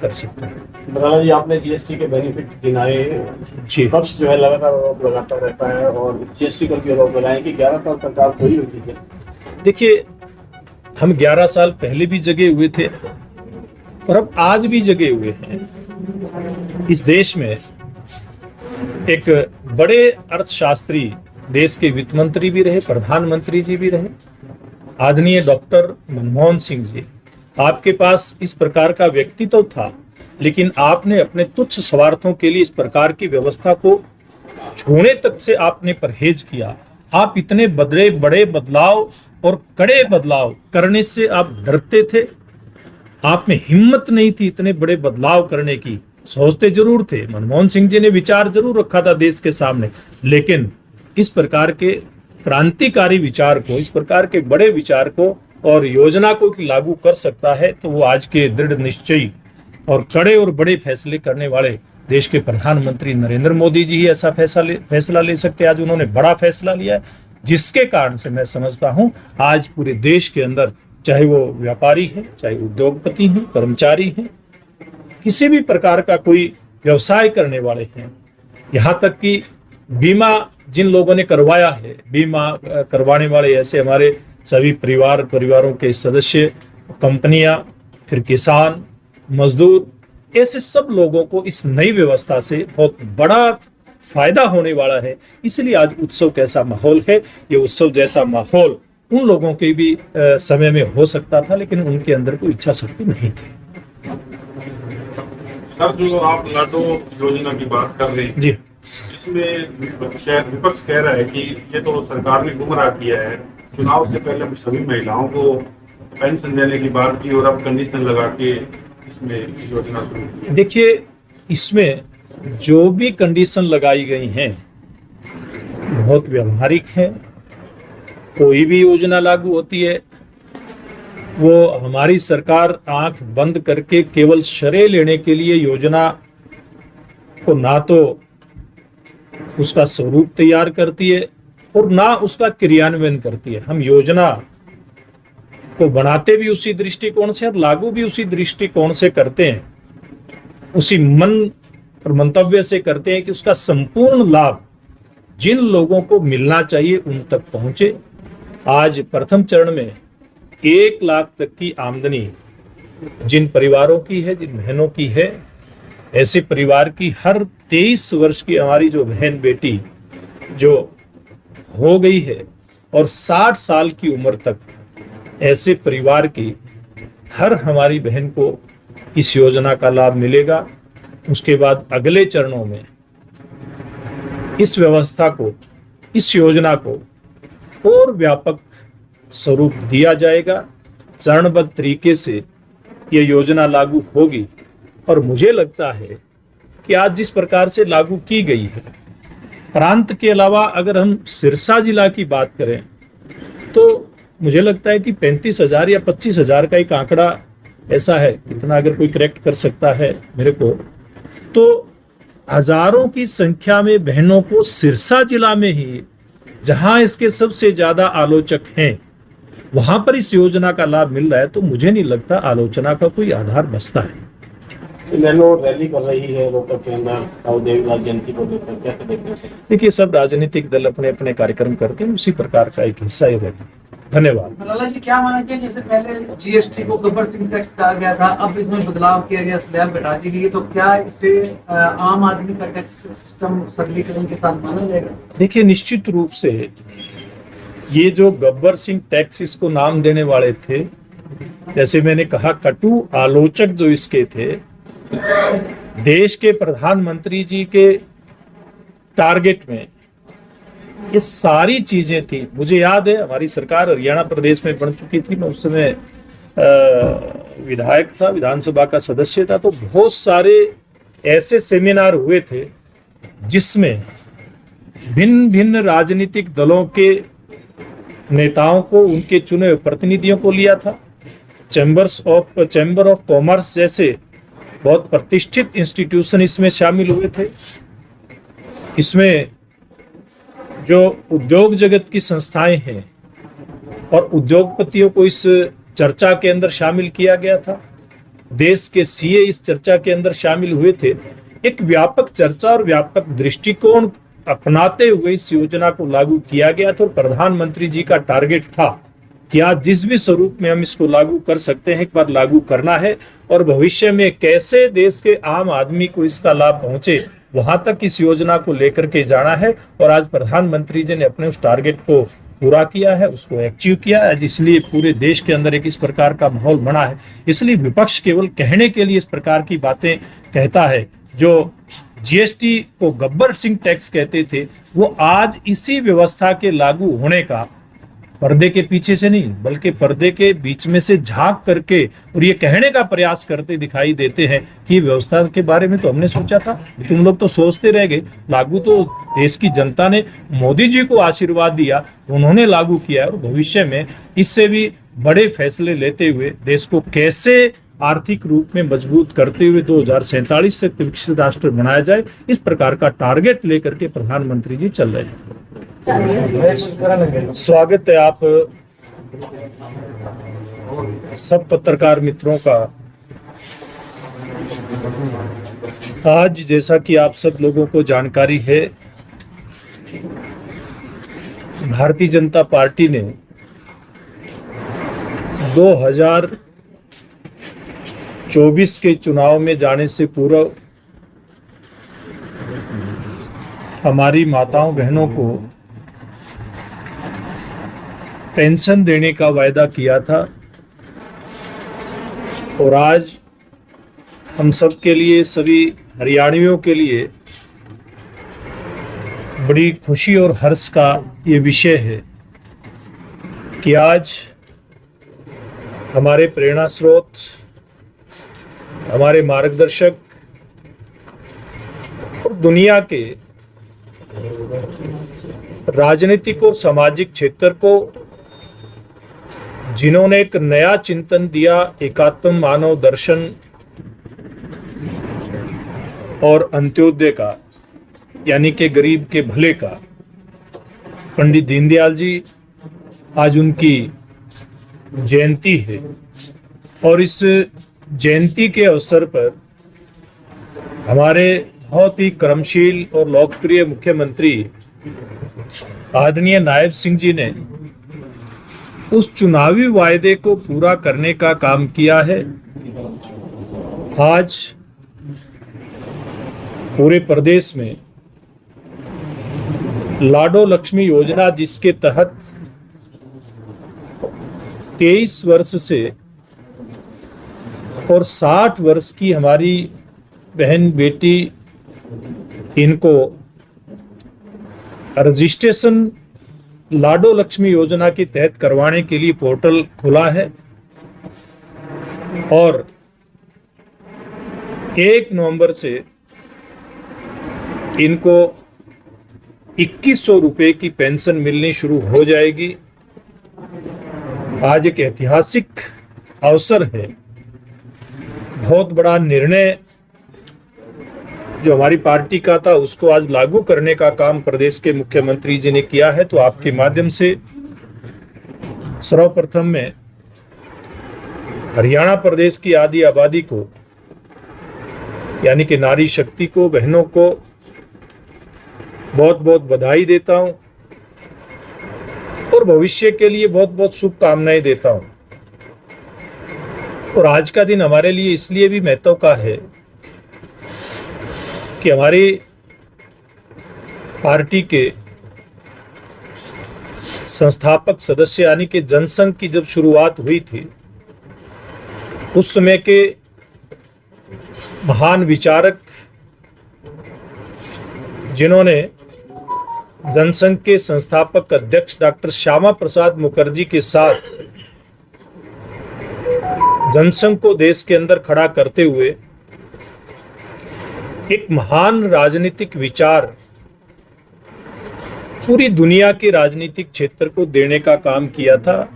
कर सकते हैं। बराला जी, आपने जीएसटी के बेनिफिट गिनाए। जी विपक्ष जो है लगातार आरोप लगाता रहता है और जीएसटी पर भी आरोप लगाए कि 11 साल सरकार खोई हुई थी। देखिए, हम 11 साल पहले भी जगे हुए थे और अब आज भी जगे हुए हैं। इस देश में एक बड़े अर्थशास्त्री, देश के वित्त मंत्री भी रहे, प्रधानमंत्री जी भी रहे, आदरणीय डॉक्टर मनमोहन सिंह जी। आपके पास इस प्रकार का व्यक्तित्व था, लेकिन आपने अपने तुच्छ स्वार्थों के लिए इस प्रकार की व्यवस्था को छूने तक से आपने परहेज किया। आप इतने बड़े बदलाव और कड़े बदलाव करने से आप डरते थे। आप में हिम्मत नहीं थी इतने बड़े बदलाव करने की। सोचते जरूर थे, मनमोहन सिंह जी ने विचार जरूर रखा था देश के सामने, लेकिन इस प्रकार के क्रांतिकारी विचार को, इस प्रकार के बड़े विचार को और योजना को लागू कर सकता है तो वो आज के दृढ़ निश्चयी और कड़े और बड़े फैसले करने वाले देश के प्रधानमंत्री नरेंद्र मोदी जी ही ऐसा फैसला ले सकते हैं। आज उन्होंने बड़ा फैसला लिया है, जिसके कारण से मैं समझता हूं आज पूरे देश के अंदर, चाहे वो व्यापारी है, चाहे उद्योगपति हैं, कर्मचारी हैं, किसी भी प्रकार का कोई व्यवसाय करने वाले हैं, यहाँ तक कि बीमा जिन लोगों ने करवाया है, बीमा करवाने वाले ऐसे हमारे सभी परिवारों के सदस्य, कंपनियां, फिर किसान, मजदूर, ऐसे सब लोगों को इस नई व्यवस्था से बहुत बड़ा फायदा होने वाला है। इसलिए आज उत्सव कैसा माहौल है। ये उत्सव जैसा माहौल उन लोगों के भी समय में हो सकता था, लेकिन उनके अंदर कोई इच्छा शक्ति नहीं थी। सर, जो आप लाडो योजना की बात कर रहे हैं, जी, इसमें विपक्ष कह रहा है कि ये तो सरकार ने गुमराह किया है। चुनाव से पहले सभी महिलाओं को पेंशन देने की बात की और अब कंडीशन लगा के इसमें योजना शुरू की। देखिए, इसमें जो भी कंडीशन लगाई गई हैं बहुत व्यवहारिक है। कोई भी योजना लागू होती है, वो हमारी सरकार आंख बंद करके केवल श्रेय लेने के लिए योजना को ना तो उसका स्वरूप तैयार करती है और ना उसका क्रियान्वयन करती है। हम योजना को बनाते भी उसी दृष्टिकोण से और लागू भी उसी दृष्टिकोण से करते हैं, उसी मन और मंतव्य से करते हैं कि उसका संपूर्ण लाभ जिन लोगों को मिलना चाहिए उन तक पहुंचे। आज प्रथम चरण में 1 लाख तक की आमदनी जिन परिवारों की है, जिन बहनों की है, ऐसे परिवार की हर 23 वर्ष की हमारी जो बहन बेटी जो हो गई है और 60 साल की उम्र तक ऐसे परिवार की हर हमारी बहन को इस योजना का लाभ मिलेगा। उसके बाद अगले चरणों में इस व्यवस्था को, इस योजना को और व्यापक स्वरूप दिया जाएगा। चरणबद्ध तरीके से यह योजना लागू होगी और मुझे लगता है कि आज जिस प्रकार से लागू की गई है, प्रांत के अलावा अगर हम सिरसा जिला की बात करें तो मुझे लगता है कि 35,000 या 25,000 का एक आंकड़ा ऐसा है, इतना अगर कोई करेक्ट कर सकता है मेरे को, तो हजारों की संख्या में बहनों को सिरसा जिला में ही, जहां इसके सबसे ज्यादा आलोचक हैं, वहां पर इस योजना का लाभ मिल रहा है। तो मुझे नहीं लगता आलोचना का कोई आधार बचता है। इनेलो रैली कर रही है रोहतक के अंदर राव देवराज जयंती को लेकर, कैसे देखते हैं? देखिए, सब राजनीतिक दल अपने अपने कार्यक्रम करते हैं, उसी प्रकार का एक हिस्सा ही रहता है। धन्यवाद। बराला जी, क्या माना जाए, जैसे पहले जीएसटी को गब्बर सिंह टैक्स कहा गया था, अब इसमें बदलाव किया गया, स्लैब घटा दी गई, तो क्या इसे आम आदमी का टैक्स सिस्टम सरलीकरण के साथ माना जाएगा? देखिए, निश्चित रूप से ये जो गब्बर सिंह टैक्स इसको नाम देने वाले थे, जैसे मैंने कहा, कटु आलोचक जो इसके थे, देश के प्रधानमंत्री जी के टारगेट में ये सारी चीजें थी। मुझे याद है हमारी सरकार हरियाणा प्रदेश में बन चुकी थी, मैं उस समय विधायक था, विधानसभा का सदस्य था, तो बहुत सारे ऐसे सेमिनार हुए थे जिसमें भिन्न भिन्न राजनीतिक दलों के नेताओं को, उनके चुने हुए प्रतिनिधियों को लिया था। चैम्बर ऑफ कॉमर्स जैसे बहुत प्रतिष्ठित इंस्टीट्यूशन इसमें शामिल हुए थे। इसमें जो उद्योग जगत की संस्थाएं हैं और उद्योगपतियों को इस चर्चा के अंदर शामिल किया गया था। देश के सीए इस चर्चा के अंदर शामिल हुए थे। एक व्यापक चर्चा और व्यापक दृष्टिकोण अपनाते हुए इस योजना को लागू किया गया था और प्रधानमंत्री जी का टारगेट था कि आज जिस भी स्वरूप में हम इसको लागू कर सकते हैं एक बार लागू करना है और भविष्य में कैसे देश के आम आदमी को इसका लाभ पहुंचे वहां तक इस योजना को लेकर के जाना है। और आज प्रधानमंत्री जी ने अपने उस टारगेट को पूरा किया है, उसको अचीव किया है। इसलिए पूरे देश के अंदर एक इस प्रकार का माहौल बना है। इसलिए विपक्ष केवल कहने के लिए इस प्रकार की बातें कहता है। जो जीएसटी को गब्बर सिंह टैक्स कहते थे वो आज इसी व्यवस्था के लागू होने का पर्दे के पीछे से नहीं बल्कि पर्दे के बीच में से झांक करके और ये कहने का प्रयास करते दिखाई देते हैं कि व्यवस्था के बारे में तो हमने सोचा था, तुम लोग तो सोचते रह गए। लागू तो देश की जनता ने मोदी जी को आशीर्वाद दिया, उन्होंने लागू किया और भविष्य में इससे भी बड़े फैसले लेते हुए देश को कैसे आर्थिक रूप में मजबूत करते हुए 2047 से विकसित राष्ट्र बनाया जाए, इस प्रकार का टारगेट लेकर के प्रधानमंत्री जी चल रहे हैं। स्वागत है आप सब पत्रकार मित्रों का। आज जैसा कि आप सब लोगों को जानकारी है, भारतीय जनता पार्टी ने 2024 के चुनाव में जाने से पूर्व हमारी माताओं बहनों को पेंशन देने का वायदा किया था और आज हम सब के लिए, सभी हरियाणवियों के लिए बड़ी खुशी और हर्ष का ये विषय है कि आज हमारे प्रेरणा स्रोत, हमारे मार्गदर्शक और दुनिया के राजनीतिक और सामाजिक क्षेत्र को जिन्होंने एक नया चिंतन दिया, एकात्म मानव दर्शन और अंत्योदय का, यानी कि गरीब के भले का, पंडित दीनदयाल जी, आज उनकी जयंती है और इस जयंती के अवसर पर हमारे बहुत ही कर्मशील और लोकप्रिय मुख्यमंत्री आदरणीय नायब सिंह जी ने उस चुनावी वायदे को पूरा करने का काम किया है। आज पूरे प्रदेश में लाडो लक्ष्मी योजना, जिसके तहत 23 वर्ष से और 60 वर्ष की हमारी बहन बेटी, इनको रजिस्ट्रेशन लाडो लक्ष्मी योजना के तहत करवाने के लिए पोर्टल खुला है और 1 नवंबर से इनको 2100 रुपए की पेंशन मिलनी शुरू हो जाएगी। आज एक ऐतिहासिक अवसर है, बहुत बड़ा निर्णय जो हमारी पार्टी का था उसको आज लागू करने का काम प्रदेश के मुख्यमंत्री जी ने किया है। तो आपके माध्यम से सर्वप्रथम में हरियाणा प्रदेश की आधी आबादी को, यानी कि नारी शक्ति को, बहनों को बहुत बहुत बधाई देता हूं और भविष्य के लिए बहुत बहुत शुभकामनाएं देता हूं। और आज का दिन हमारे लिए इसलिए भी महत्व का है कि हमारी पार्टी के संस्थापक सदस्य, यानी कि जनसंघ की जब शुरुआत हुई थी, उस समय के महान विचारक जिन्होंने जनसंघ के संस्थापक अध्यक्ष डॉक्टर श्यामा प्रसाद मुखर्जी के साथ जनसंघ को देश के अंदर खड़ा करते हुए एक महान राजनीतिक विचार पूरी दुनिया के राजनीतिक क्षेत्र को देने का काम किया था,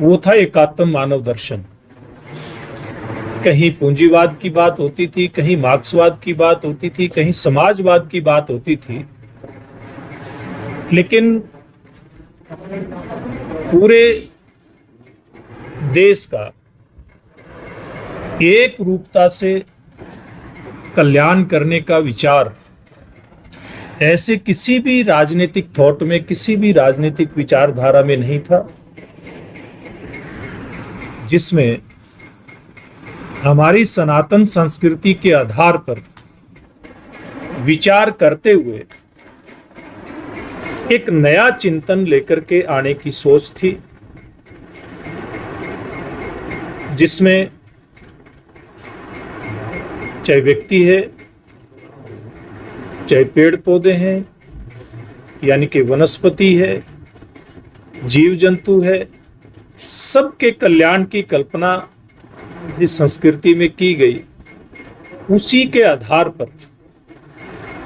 वो था एकात्म मानव दर्शन। कहीं पूंजीवाद की बात होती थी, कहीं मार्क्सवाद की बात होती थी, कहीं समाजवाद की बात होती थी, लेकिन पूरे देश का एक रूपता से कल्याण करने का विचार ऐसे किसी भी राजनीतिक थॉट में, किसी भी राजनीतिक विचारधारा में नहीं था जिसमें हमारी सनातन संस्कृति के आधार पर विचार करते हुए एक नया चिंतन लेकर के आने की सोच थी, जिसमें चाहे व्यक्ति है, चाहे पेड़ पौधे हैं, यानी कि वनस्पति है, जीव जंतु है, सबके कल्याण की कल्पना जिस संस्कृति में की गई, उसी के आधार पर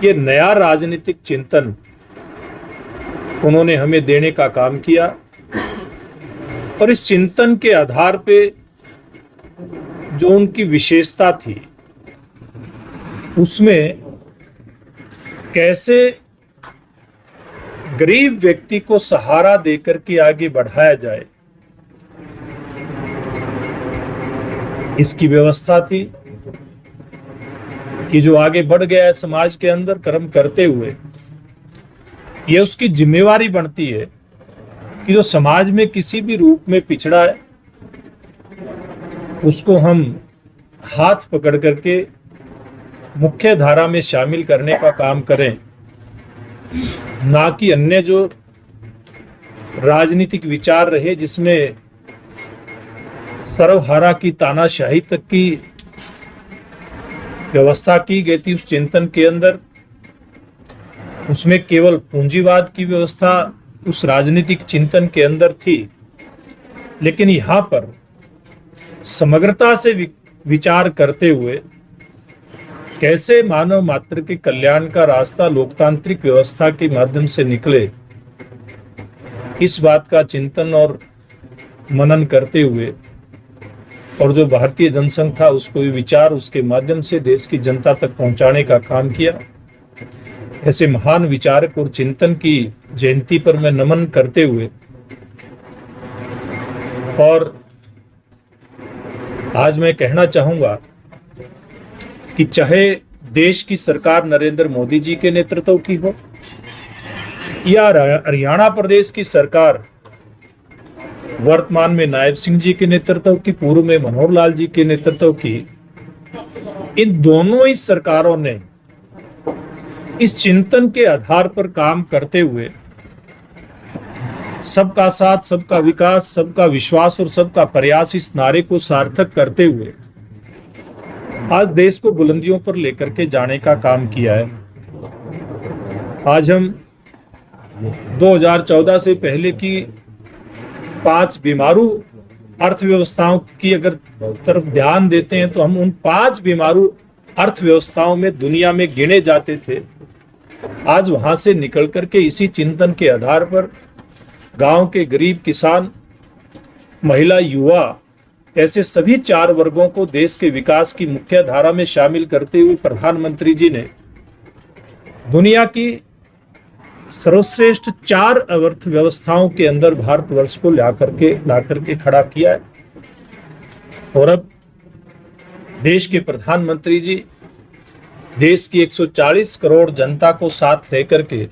ये नया राजनीतिक चिंतन उन्होंने हमें देने का काम किया। और इस चिंतन के आधार पे जो उनकी विशेषता थी, उसमें कैसे गरीब व्यक्ति को सहारा देकर के आगे बढ़ाया जाए, इसकी व्यवस्था थी कि जो आगे बढ़ गया है समाज के अंदर कर्म करते हुए, यह उसकी जिम्मेवारी बनती है कि जो समाज में किसी भी रूप में पिछड़ा है, उसको हम हाथ पकड़ करके मुख्य धारा में शामिल करने का काम करें, ना कि अन्य जो राजनीतिक विचार रहे जिसमें सर्वहारा की तानाशाही तक की व्यवस्था की गई थी। उस चिंतन के अंदर उसमें केवल पूंजीवाद की व्यवस्था उस राजनीतिक चिंतन के अंदर थी, लेकिन यहाँ पर समग्रता से विचार करते हुए कैसे मानव मात्र के कल्याण का रास्ता लोकतांत्रिक व्यवस्था के माध्यम से निकले, इस बात का चिंतन और मनन करते हुए, और जो भारतीय जनसंघ था उसको भी विचार उसके माध्यम से देश की जनता तक पहुंचाने का काम किया। ऐसे महान विचारक और चिंतन की जयंती पर मैं नमन करते हुए, और आज मैं कहना चाहूंगा कि चाहे देश की सरकार नरेंद्र मोदी जी के नेतृत्व की हो या हरियाणा प्रदेश की सरकार वर्तमान में नायब सिंह जी के नेतृत्व की, पूर्व में मनोहर लाल जी के नेतृत्व की, इन दोनों ही सरकारों ने इस चिंतन के आधार पर काम करते हुए सबका साथ, सबका विकास, सबका विश्वास और सबका प्रयास इस नारे को सार्थक करते हुए आज देश को बुलंदियों पर लेकर के जाने का काम किया है। आज हम 2014 से पहले की 5 बीमारू अर्थव्यवस्थाओं की अगर तरफ ध्यान देते हैं तो हम उन 5 बीमारू अर्थव्यवस्थाओं में दुनिया में गिने जाते थे। आज वहां से निकल करके इसी चिंतन के आधार पर गांव के गरीब किसान, महिला, युवा, ऐसे सभी 4 वर्गों को देश के विकास की मुख्य धारा में शामिल करते हुए प्रधानमंत्री जी ने दुनिया की सर्वश्रेष्ठ 4 अर्थव्यवस्थाओं के अंदर भारतवर्ष को ला करके खड़ा किया है। और अब देश के प्रधानमंत्री जी देश की 140 करोड़ जनता को साथ लेकर के,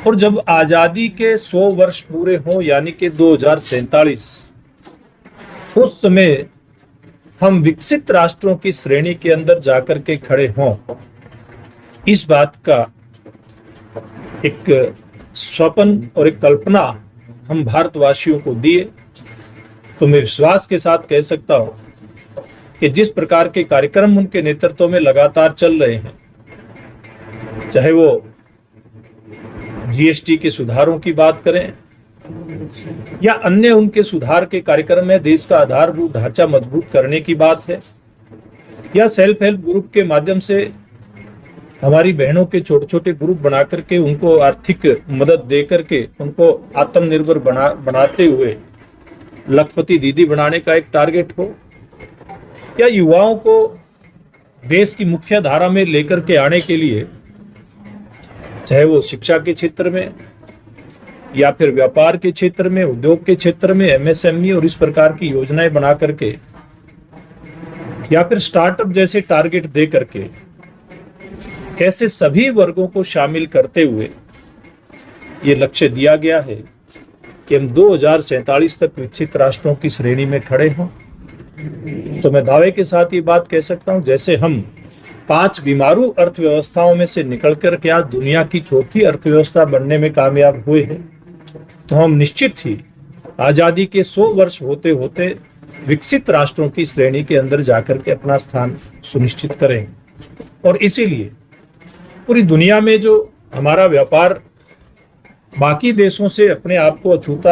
और जब आजादी के 100 वर्ष पूरे हों यानी कि 2047, उस समय हम विकसित राष्ट्रों की श्रेणी के अंदर जाकर के खड़े हों, इस बात का एक स्वप्न और एक कल्पना हम भारतवासियों को दिए, तो मैं विश्वास के साथ कह सकता हूं कि जिस प्रकार के कार्यक्रम उनके नेतृत्व में लगातार चल रहे हैं, चाहे वो जीएसटी के सुधारों की बात करें या अन्य उनके सुधार के कार्यक्रम में देश का आधारभूत ढांचा मजबूत करने की बात है, या सेल्फ हेल्प ग्रुप के माध्यम से हमारी बहनों के छोटे छोटे ग्रुप बना करके उनको आर्थिक मदद दे करके उनको आत्मनिर्भर बनाते हुए लखपति दीदी बनाने का एक टारगेट हो, या युवाओं को देश की मुख्य धारा में लेकर के आने के लिए, चाहे वो शिक्षा के क्षेत्र में या फिर व्यापार के क्षेत्र में, उद्योग के क्षेत्र में, एमएसएमई और इस प्रकार की योजनाएं बना करके या फिर स्टार्टअप जैसे टारगेट दे करके कैसे सभी वर्गों को शामिल करते हुए ये लक्ष्य दिया गया है कि हम 2047 तक विकसित राष्ट्रों की श्रेणी में खड़े हों। तो मैं दावे के साथ ये बात कह सकता हूं, जैसे हम 5 बीमारू अर्थव्यवस्थाओं में से निकलकर के आज दुनिया की चौथी अर्थव्यवस्था बनने में कामयाब हुए हैं, तो हम निश्चित ही आजादी के 100 वर्ष होते होते विकसित राष्ट्रों की श्रेणी के अंदर जाकर के अपना स्थान सुनिश्चित करेंगे। और इसीलिए पूरी दुनिया में जो हमारा व्यापार बाकी देशों से अपने आप को अछूत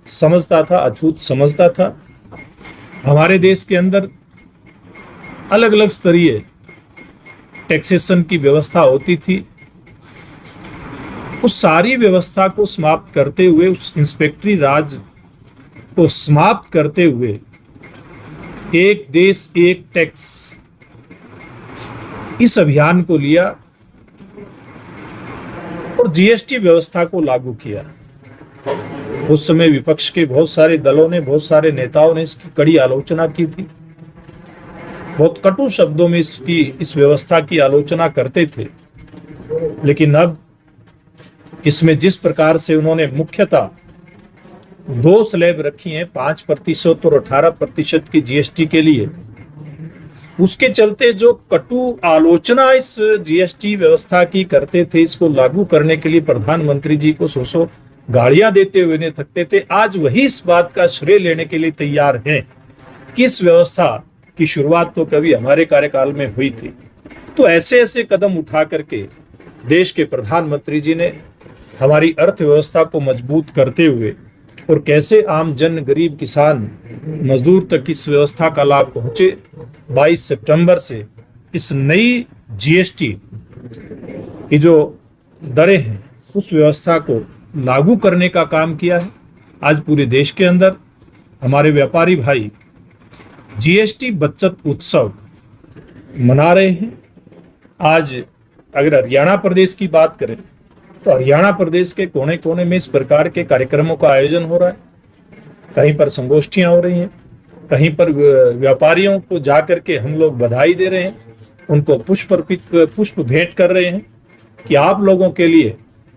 समझता था, हमारे देश के अंदर अलग अलग स्तरीय टैक्सेशन की व्यवस्था होती थी। उस सारी व्यवस्था को समाप्त करते हुए, उस इंस्पेक्टरी राज को समाप्त करते हुए एक देश एक टैक्स इस अभियान को लिया और जीएसटी व्यवस्था को लागू किया। उस समय विपक्ष के बहुत सारे दलों ने, बहुत सारे नेताओं ने इसकी कड़ी आलोचना की थी, बहुत कटु शब्दों में इस व्यवस्था की आलोचना करते थे। लेकिन अब इसमें जिस प्रकार से उन्होंने मुख्यतः 2 स्लैब रखी हैं, 5% और 18% की जीएसटी के लिए, उसके चलते जो कटु आलोचना इस जीएसटी व्यवस्था की करते थे, इसको लागू करने के लिए प्रधानमंत्री जी को 100 गालियां देते हुए नहीं थकते थे, आज वही इस बात का श्रेय लेने के लिए तैयार हैं कि इस व्यवस्था की शुरुआत तो कभी हमारे कार्यकाल में हुई थी। तो ऐसे ऐसे कदम उठा करके देश के प्रधानमंत्री जी ने हमारी अर्थव्यवस्था को मजबूत करते हुए और कैसे आम जन, गरीब, किसान, मजदूर तक इस व्यवस्था का लाभ पहुंचे, 22 सितंबर से इस नई जीएसटी की जो दरें हैं उस व्यवस्था को लागू करने का काम किया है। आज पूरे देश के अंदर हमारे व्यापारी भाई जीएसटी बचत उत्सव मना रहे हैं। आज अगर हरियाणा प्रदेश की बात करें तो हरियाणा प्रदेश के कोने कोने में इस प्रकार के कार्यक्रमों का आयोजन हो रहा है। कहीं पर संगोष्ठियां हो रही हैं, कहीं पर व्यापारियों को जाकर के हम लोग बधाई दे रहे हैं, उनको पुष्प भेंट कर रहे हैं कि आप लोगों के लिए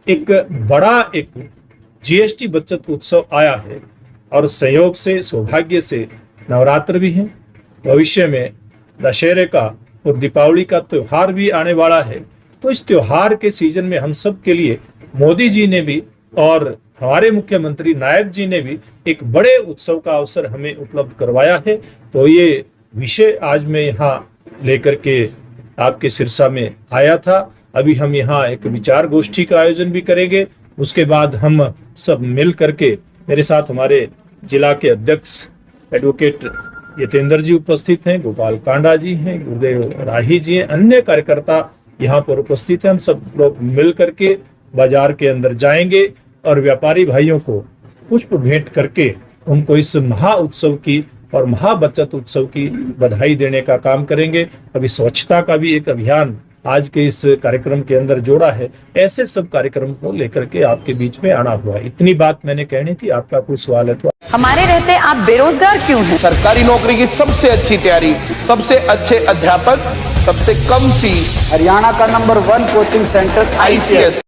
एक बड़ा जीएसटी बचत उत्सव आया है। और संयोग से, सौभाग्य से नवरात्र भी है, भविष्य में दशहरे का और दीपावली का त्योहार भी आने वाला है। तो इस त्योहार के सीजन में हम सब के लिए मोदी जी ने भी और हमारे मुख्यमंत्री नायब जी ने भी एक बड़े उत्सव का अवसर हमें उपलब्ध करवाया है। तो ये विषय आज मैं यहाँ लेकर के आपके सिरसा में आया था। अभी हम यहाँ एक विचार गोष्ठी का आयोजन भी करेंगे। उसके बाद हम सब मिल करके, मेरे साथ हमारे जिला के अध्यक्ष एडवोकेट यतेंद्र जी उपस्थित हैं, गोपाल कांडा जी हैं, गुरुदेव राही जी हैं, अन्य कार्यकर्ता यहाँ पर उपस्थित हैं। हम सब लोग मिल करके बाजार के अंदर जाएंगे और व्यापारी भाइयों को पुष्प भेंट करके उनको इस महा उत्सव की और महा बचत उत्सव की बधाई देने का काम करेंगे। अभी स्वच्छता का भी एक अभियान आज के इस कार्यक्रम के अंदर जोड़ा है। ऐसे सब कार्यक्रम को लेकर के आपके बीच में आना हुआ है। इतनी बात मैंने कहनी थी। आपका कोई सवाल है तो? हमारे रहते आप बेरोजगार क्यों हैं? सरकारी नौकरी की सबसे अच्छी तैयारी, सबसे अच्छे अध्यापक, सबसे कम फीस, हरियाणा का नंबर 1 कोचिंग सेंटर ICS